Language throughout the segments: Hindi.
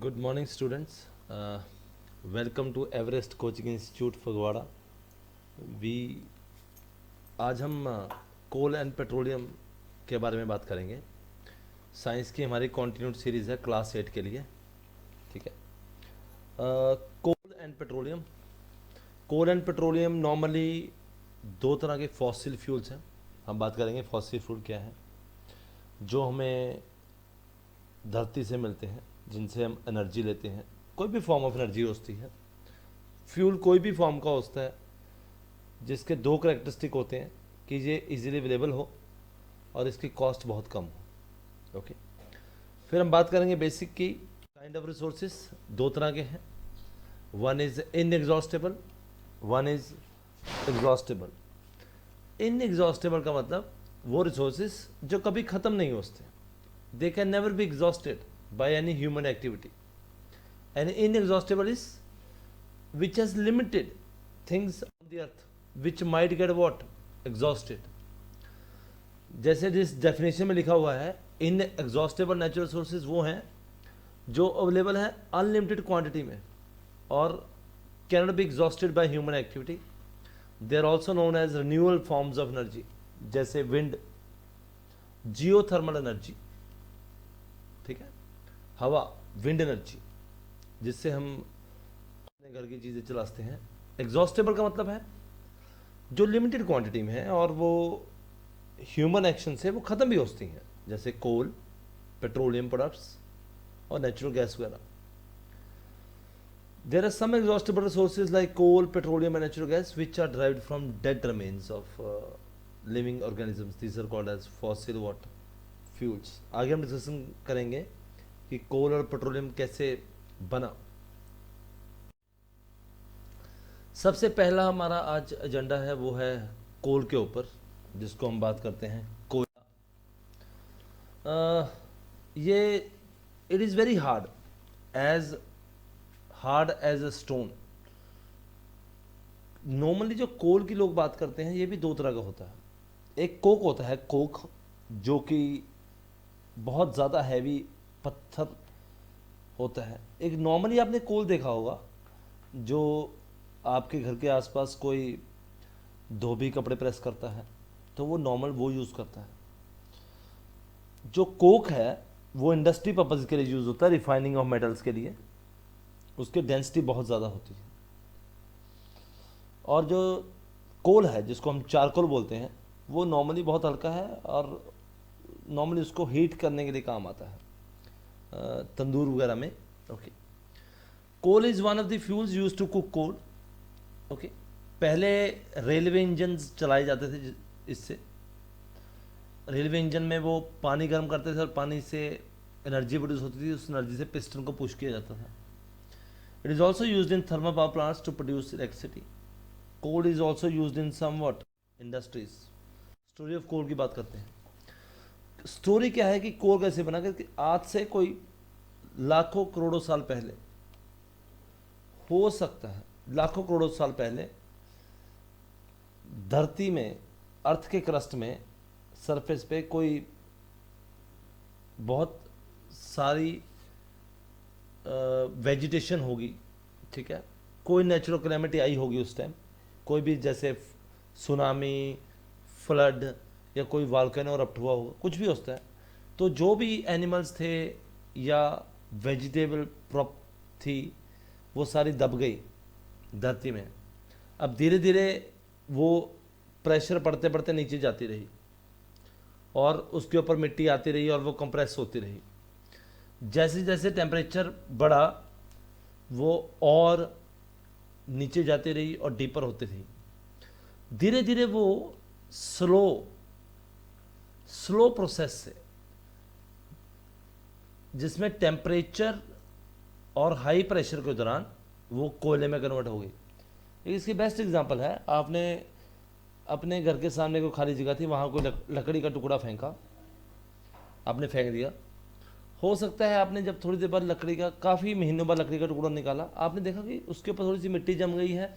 Good morning, students. Welcome to Everest Coaching Institute Phagwara. We आज हम कोल एंड पेट्रोलियम के बारे में बात करेंगे. साइंस की हमारी कॉन्टिन्यूड सीरीज़ है क्लास 8 के लिए. ठीक है. Coal and petroleum. Coal and petroleum normally दो तरह के फॉसिल फ्यूल्स हैं. हम बात करेंगे फॉसिल फ्यूल क्या है, जो हमें धरती से मिलते हैं, जिनसे हम एनर्जी लेते हैं. कोई भी फॉर्म ऑफ एनर्जी होती है. फ्यूल कोई भी फॉर्म का होता है जिसके दो करेक्टरिस्टिक होते हैं कि ये इजीली अवेलेबल हो और इसकी कॉस्ट बहुत कम हो. ओके. फिर हम बात करेंगे बेसिक की काइंड ऑफ रिसोर्सेज. दो तरह के हैं. One is inexhaustible, one is exhaustible. Inexhaustible का मतलब वो रिसोर्सेज जो कभी ख़त्म नहीं होते. They can never be exhausted by any human activity. And inexhaustible is which has limited things on the earth which might get what? Exhausted. जैसे जिस डेफिनेशन में लिखा हुआ है, इनएग्जॉस्टेबल नेचुरल सोर्सेज वो हैं जो अवेलेबल हैं अनलिमिटेड क्वांटिटी में और can not be exhausted by human activity. They are also known as renewal forms of energy, जैसे विंड, जियोथर्मल एनर्जी. ठीक है. हवा, विंड एनर्जी, जिससे हम अपने घर की चीज़ें चलाते हैं. एग्जॉस्टेबल का मतलब है जो लिमिटेड क्वांटिटी में है और वो ह्यूमन एक्शन से वो ख़त्म भी होती हैं, जैसे कोल, पेट्रोलियम प्रोडक्ट्स और नेचुरल गैस वगैरह. There are some exhaustible resources like coal, petroleum and natural gas which are derived from dead remains of living organisms. These are called as fossil water fuels. आगे हम डिस्कशन करेंगे कि कोल और पेट्रोलियम कैसे बना. सबसे पहला हमारा आज एजेंडा है वो है कोल के ऊपर, जिसको हम बात करते हैं कोयला. ये it is very hard as a stone. Normally जो कोल की लोग बात करते हैं ये भी दो तरह का होता है. एक कोक होता है, कोक, जो कि बहुत ज़्यादा हैवी पत्थर होता है. एक नॉर्मली आपने कोल देखा होगा जो आपके घर के आसपास कोई धोबी कपड़े प्रेस करता है तो वो नॉर्मल वो यूज़ करता है. जो कोक है वो इंडस्ट्री पर्पज़ के लिए यूज़ होता है, रिफाइनिंग ऑफ मेटल्स के लिए. उसकी डेंसिटी बहुत ज़्यादा होती है. और जो कोल है जिसको हम चारकोल बोलते हैं वो नॉर्मली बहुत हल्का है और नॉर्मली उसको हीट करने के लिए काम आता है तंदूर वगैरह में. Okay. Coal is one of the fuels use to cook coal. Okay. पहले रेलवे इंजन चलाए जाते थे इससे. रेलवे इंजन में वो पानी गर्म करते थे और पानी से एनर्जी प्रोड्यूस होती थी. उस एनर्जी से पिस्टन को पुश किया जाता था. It is also use in thermal power plants to produce electricity. Coal is also use in some what industries. Story of coal की बात करते हैं. स्टोरी क्या है कि कोल कैसे बना, कि आज से कोई लाखों करोड़ों साल पहले, हो सकता है लाखों करोड़ों साल पहले, धरती में, अर्थ के क्रस्ट में, सरफेस पे कोई बहुत सारी वेजिटेशन होगी. ठीक है. कोई नेचुरल कैलेमिटी आई होगी उस टाइम, कोई भी, जैसे सुनामी, फ्लड, या कोई वॉल्केनो इरप्ट हुआ होगा, कुछ भी होता है. तो जो भी एनिमल्स थे या वेजिटेबल क्रॉप थी वो सारी दब गई धरती में. अब धीरे धीरे वो प्रेशर पड़ते पड़ते नीचे जाती रही और उसके ऊपर मिट्टी आती रही और वो कंप्रेस होती रही. जैसे जैसे टेम्परेचर बढ़ा वो और नीचे जाती रही और डीपर होती रही. धीरे धीरे वो स्लो प्रोसेस से, जिसमें टेम्परेचर और हाई प्रेशर के दौरान वो कोयले में कन्वर्ट हो गई. इसकी बेस्ट एग्जांपल है, आपने अपने घर के सामने कोई खाली जगह थी, वहाँ कोई लकड़ी का टुकड़ा फेंका, आपने फेंक दिया. हो सकता है आपने जब थोड़ी देर बाद लकड़ी का, काफ़ी महीनों बाद लकड़ी का टुकड़ा निकाला, आपने देखा कि उसके ऊपर थोड़ी सी मिट्टी जम गई है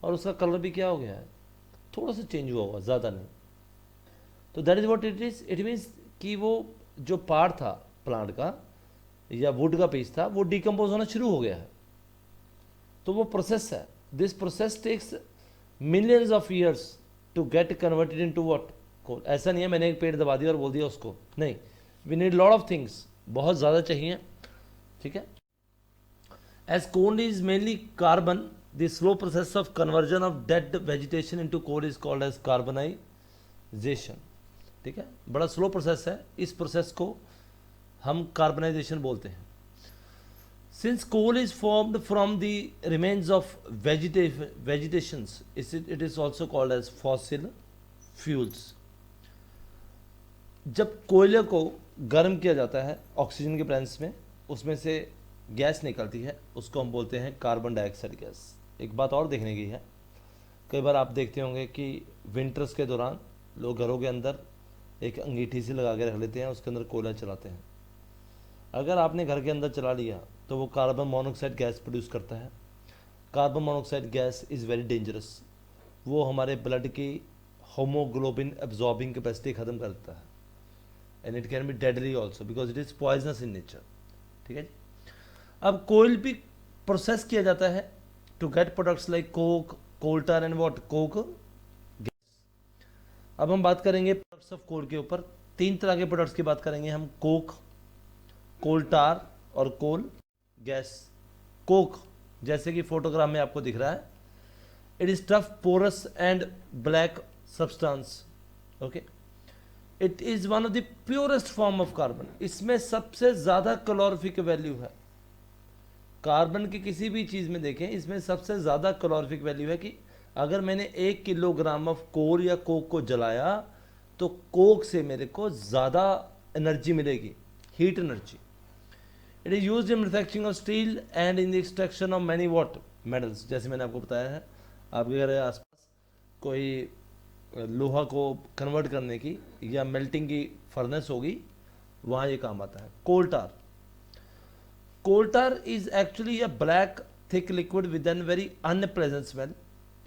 और उसका कलर भी क्या हो गया है, थोड़ा सा चेंज हुआ होगा, ज़्यादा नहीं. तो that is what it is. It means कि वो जो पार्ट था प्लांट का या वुड का पीस था, वो डिकम्पोज होना शुरू हो गया है। तो वो प्रोसेस है, this process takes millions of years to get converted into what, coal. ऐसा नहीं है मैंने एक पेड़ दबा दिया और बोल दिया उसको, नहीं, we need lot of things, बहुत ज़्यादा चाहिए, ठीक है। As coal is mainly carbon, the slow process of conversion of dead vegetation into coal is called as carbonization, ठीक है। बड़ा स्लो प्रोसेस है, इस प्रोसेस को हम कार्बनाइजेशन बोलते हैं। Since coal is formed from the remains of vegetations, it is also called as fossil fuels. जब कोयले को गर्म किया जाता है ऑक्सीजन के प्रेजेंस में, उसमें से गैस निकलती है, उसको हम बोलते हैं कार्बन डाइऑक्साइड गैस। एक बात और देखने की है, कई बार आप देखते होंगे कि विंटर्स के दौरान लोग घरों के अंदर एक अंगीठी सी लगा के रख लेते हैं, उसके अंदर कोयला चलाते हैं। अगर आपने घर के अंदर चला लिया तो वो कार्बन मोनोऑक्साइड गैस प्रोड्यूस करता है। Carbon monoxide gas is very dangerous, वो हमारे ब्लड की होमोग्लोबिन एब्जॉर्बिंग कैपेसिटी ख़त्म कर देता है, and it can be deadly also because it is poisonous in nature, ठीक है जी। अब कोयल भी प्रोसेस किया जाता है to get products like coke, coal tar and what, coke gas. अब हम बात करेंगे प्रोडक्ट्स ऑफ कोल के ऊपर। 3 तरह के प्रोडक्ट्स की बात करेंगे हम, कोक, कोल टार और कोल गैस। कोक, जैसे कि फोटोग्राफ में आपको दिख रहा है, it is tough, porous and black substance, okay. It is one of the purest form of carbon, इसमें सबसे ज्यादा कैलोरीफिक वैल्यू है। कार्बन की किसी भी चीज में देखें, इसमें सबसे ज्यादा कैलोरीफिक वैल्यू है कि अगर मैंने 1 किलोग्राम ऑफ कोल या कोक को जलाया तो कोक से मेरे को ज्यादा एनर्जी मिलेगी, heat energy. It is use in manufacturing of steel and in the extraction of many what metals. जैसे मैंने आपको बताया है, आपके घर के आसपास कोई लोहा को कन्वर्ट करने की या मेल्टिंग की फर्नेस होगी, वहाँ ये काम आता है। Coal tar, coal tar is actually a black thick liquid with an very unpleasant smell.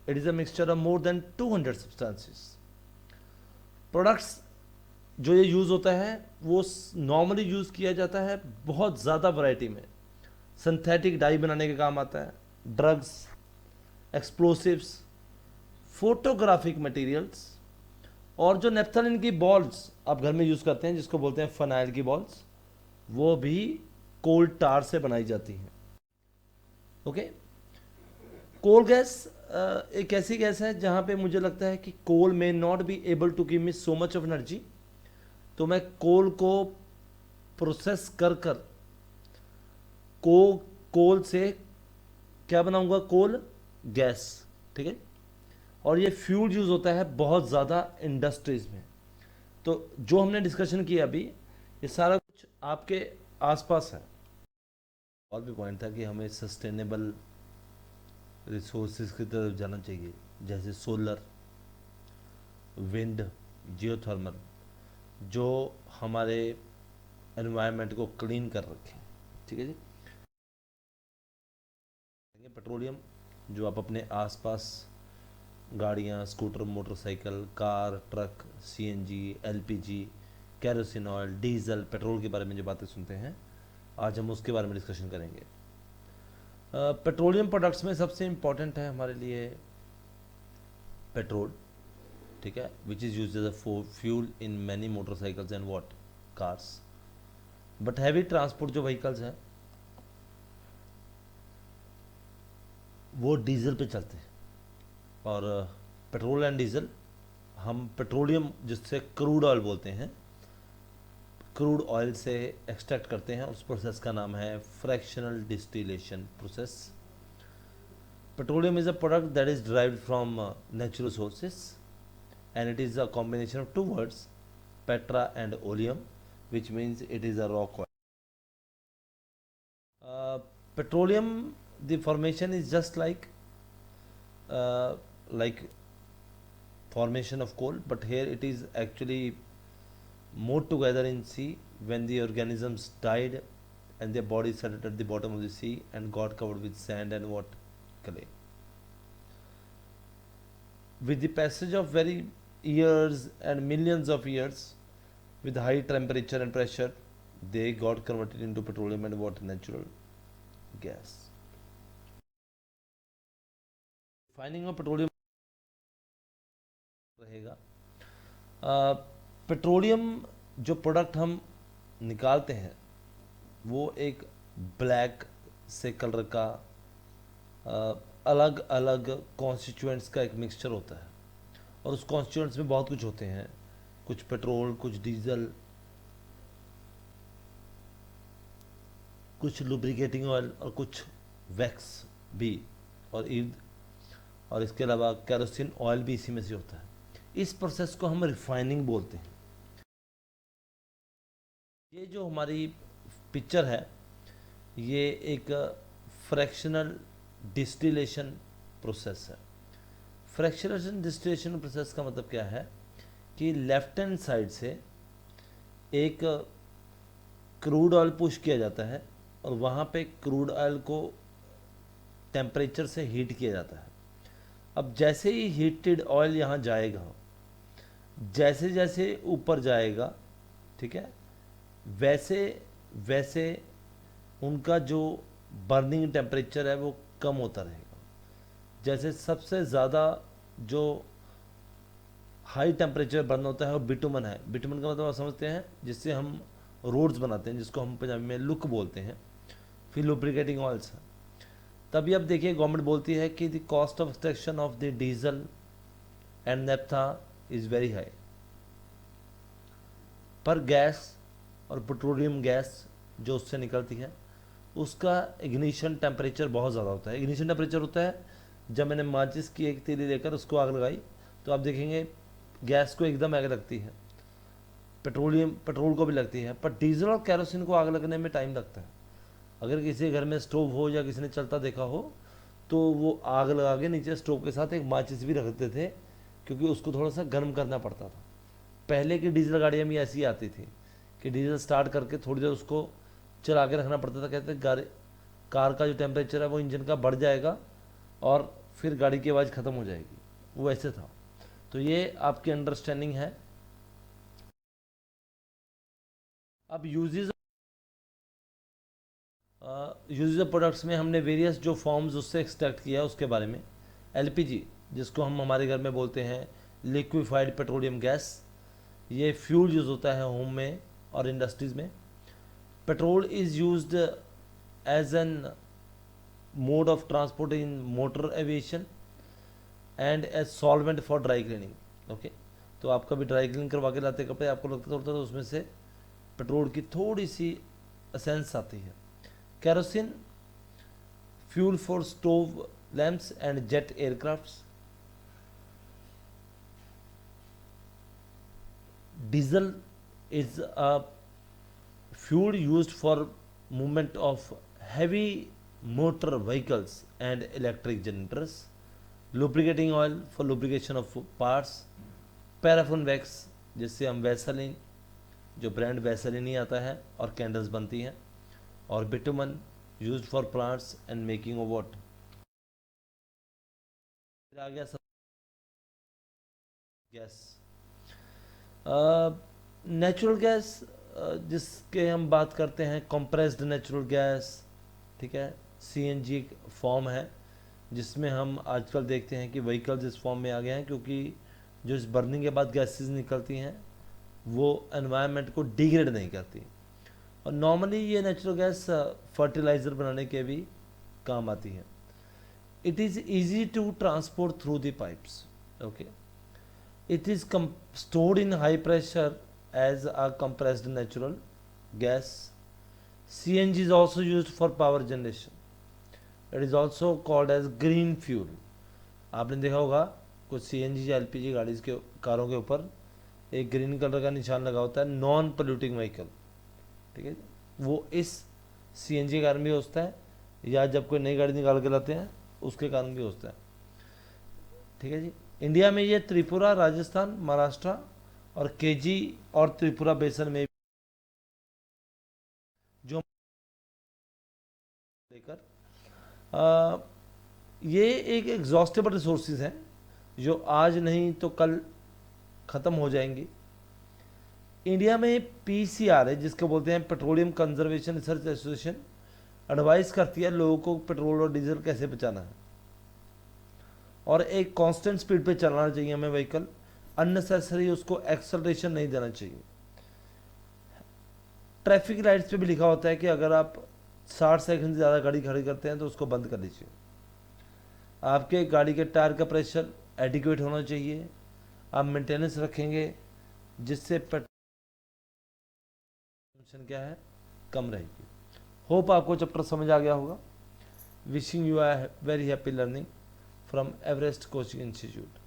It is a mixture of more than 200 substances. Products जो ये यूज़ होता है वो नॉर्मली यूज़ किया जाता है बहुत ज़्यादा वैरायटी में। सिंथेटिक डाई बनाने के काम आता है, ड्रग्स, एक्सप्लोसिव्स, फोटोग्राफिक मटेरियल्स, और जो नेफ्थलीन की बॉल्स आप घर में यूज़ करते हैं जिसको बोलते हैं फनाइल की बॉल्स, वो भी कोल टार से बनाई जाती हैं, ओके। कोल गैस एक ऐसी गैस है जहाँ पे मुझे लगता है कि coal may not be able to give me so much of energy, तो मैं कोल को प्रोसेस कर कर कोल से क्या बनाऊंगा, कोल गैस, ठीक है। और ये फ्यूल यूज होता है बहुत ज़्यादा इंडस्ट्रीज में। तो जो हमने डिस्कशन किया अभी, ये सारा कुछ आपके आसपास है। और भी पॉइंट था कि हमें सस्टेनेबल रिसोर्सेज की तरफ जाना चाहिए, जैसे सोलर, विंड, जियोथर्मल, जो हमारे एनवायरनमेंट को क्लीन कर रखें, ठीक है जी। पेट्रोलियम, जो आप अपने आसपास गाड़ियाँ, scooter, motorcycle, car, truck, CNG, LPG, kerosene oil, diesel, petrol के बारे में जो बातें सुनते हैं, आज हम उसके बारे में डिस्कशन करेंगे। पेट्रोलियम प्रोडक्ट्स में सबसे इम्पॉर्टेंट है हमारे लिए पेट्रोल, ठीक है, which is use as a fuel in many motorcycles and what cars. But heavy transport जो व्हीकल्स हैं वो डीजल पे चलते हैं, और पेट्रोल एंड डीजल, हम पेट्रोलियम जिससे क्रूड ऑयल बोलते हैं, क्रूड ऑयल से एक्सट्रैक्ट करते हैं, उस प्रोसेस का नाम है fractional distillation process. Petroleum is a product that is derived from natural sources and it is a combination of 2 words, petra and oleum, which means it is a rock oil. Petroleum, the formation is just like formation of coal, but here it is actually more together in sea when the organisms died and their bodies settled at the bottom of the sea and got covered with sand and what, clay. With the passage of years and millions of years, with high temperature and pressure, they got converted into petroleum and what natural gas. Refining of petroleum रहेगा। पेट्रोलियम जो प्रोडक्ट हम निकालते हैं वो एक ब्लैक से कलर का अलग अलग कॉन्स्टिट्यूएंट्स का एक मिक्सचर होता है, और उस कॉन्स्टिट्यूएंट्स में बहुत कुछ होते हैं, कुछ पेट्रोल, कुछ डीजल, कुछ लुब्रिकेटिंग ऑयल और कुछ वैक्स भी, और इसके अलावा केरोसिन ऑयल भी इसी में से होता है। इस प्रोसेस को हम रिफाइनिंग बोलते हैं। ये जो हमारी पिक्चर है ये एक फ्रैक्शनल डिस्टिलेशन प्रोसेस है। फ्रैक्शनल डिस्टिलेशन प्रोसेस का मतलब क्या है कि लेफ्ट हैंड साइड से एक क्रूड ऑयल पुश किया जाता है और वहाँ पे क्रूड ऑयल को टेम्परेचर से हीट किया जाता है। अब जैसे ही हीटेड ऑयल यहाँ जाएगा, जैसे जैसे ऊपर जाएगा, ठीक है, वैसे वैसे उनका जो बर्निंग टेम्परेचर है वो कम होता रहेगा। जैसे सबसे ज़्यादा जो हाई टेम्परेचर बर्न होता है वो बिटुमन है। बिटुमन का मतलब आप समझते हैं, जिससे हम रोड्स बनाते हैं, जिसको हम पंजाबी में लुक बोलते हैं। फिर लुब्रिकेटिंग ऑयल्स है। तभी अब देखिए गवर्नमेंट बोलती है कि the cost of extraction of the diesel and naphtha is very high. पर गैस और पेट्रोलियम गैस जो उससे निकलती है उसका इग्निशन टेम्परेचर बहुत ज़्यादा होता है। इग्निशन टेम्परेचर होता है, जब मैंने माचिस की एक तीली लेकर उसको आग लगाई तो आप देखेंगे गैस को एकदम आग लगती है, पेट्रोल को भी लगती है, पर डीजल और कैरोसिन को आग लगने में टाइम लगता है। अगर किसी घर में स्टोव हो या किसी ने चलता देखा हो तो वो आग लगा के नीचे स्टोव के साथ एक माचिस भी रखते थे, क्योंकि उसको थोड़ा सा गर्म करना पड़ता था। पहले की डीजल गाड़ियाँ भी ऐसी आती थी कि डीजल स्टार्ट करके थोड़ी देर उसको चला के रखना पड़ता था। कहते कार का जो टेम्परेचर है वो इंजन का बढ़ जाएगा और फिर गाड़ी की आवाज़ ख़त्म हो जाएगी, वो ऐसे था। तो ये आपकी अंडरस्टैंडिंग है। अब यूजेज ऑफ प्रोडक्ट्स में हमने वेरियस जो फॉर्म्स उससे एक्सट्रैक्ट किया उसके बारे में। एलपीजी, जिसको हम हमारे घर में बोलते हैं लिक्विफाइड पेट्रोलियम गैस, ये फ्यूल यूज़ होता है होम में और इंडस्ट्रीज़ में। Petrol is used as an mode of transport in motor aviation and as solvent for dry cleaning. Okay, तो आप कभी ड्राई क्लीनिंग करवा के लाते कपड़े, आपको लगता होता तो उसमें से पेट्रोल की थोड़ी सी एसेंस आती है। Kerosene, fuel for stove lamps and jet aircrafts. Diesel is a fuel used for movement of heavy motor vehicles and electric generators. Lubricating oil for lubrication of parts. Paraffin wax, जिससे हम वैसलीन, जो ब्रांड वैसलीन ही आता है, और कैंडल्स बनती हैं। और bitumen used for plants and making of what. फिर आ गया सब गैस। नेचुरल गैस, जिसके हम बात करते हैं कंप्रेस्ड नेचुरल गैस, ठीक है, सीएनजी एक फॉर्म है जिसमें हम आजकल देखते हैं कि व्हीकल्स इस फॉर्म में आ गए हैं, क्योंकि जो इस बर्निंग के बाद गैसेस निकलती हैं वो एनवायरनमेंट को डिग्रेड नहीं करती। और नॉर्मली ये नेचुरल गैस फर्टिलाइज़र बनाने के भी काम आती है। It is easy to transport through the pipes. Okay, it is stored in high pressure as a compressed natural gas. CNG is also used for power generation. It is also called as green fuel. आपने देखा होगा कुछ CNG या LPG गाड़ी के कारों के ऊपर एक ग्रीन कलर का निशान लगा होता है, नॉन पोल्यूटिंग व्हीकल, ठीक है। वो इस CNG के कारण भी होता है, या जब कोई नई गाड़ी निकाल के लाते हैं उसके कारण भी होता है, ठीक है जी। इंडिया में ये त्रिपुरा, राजस्थान, महाराष्ट्र और केजी और त्रिपुरा बेसन में जो लेकर ये एक एग्जॉस्टेबल रिसोर्सेज हैं जो आज नहीं तो कल ख़त्म हो जाएंगी। इंडिया में पीसीआर है, जिसको बोलते हैं petroleum conservation research association, advice करती है लोगों को पेट्रोल और डीजल कैसे बचाना है, और एक कांस्टेंट स्पीड पे चलाना चाहिए हमें व्हीकल, अननेसेसरी उसको एक्सेलरेशन नहीं देना चाहिए। ट्रैफिक लाइट्स पे भी लिखा होता है कि अगर आप 60 सेकंड से ज़्यादा गाड़ी खड़ी करते हैं तो उसको बंद कर दीजिए। आपके गाड़ी के टायर का प्रेशर एडिक्वेट होना चाहिए, आप मेंटेनेंस रखेंगे जिससे पेट्रोल क्या है, कम रहेगी। होप आपको चैप्टर समझ आ गया होगा। Wishing you a very happy learning from Everest Coaching Institute.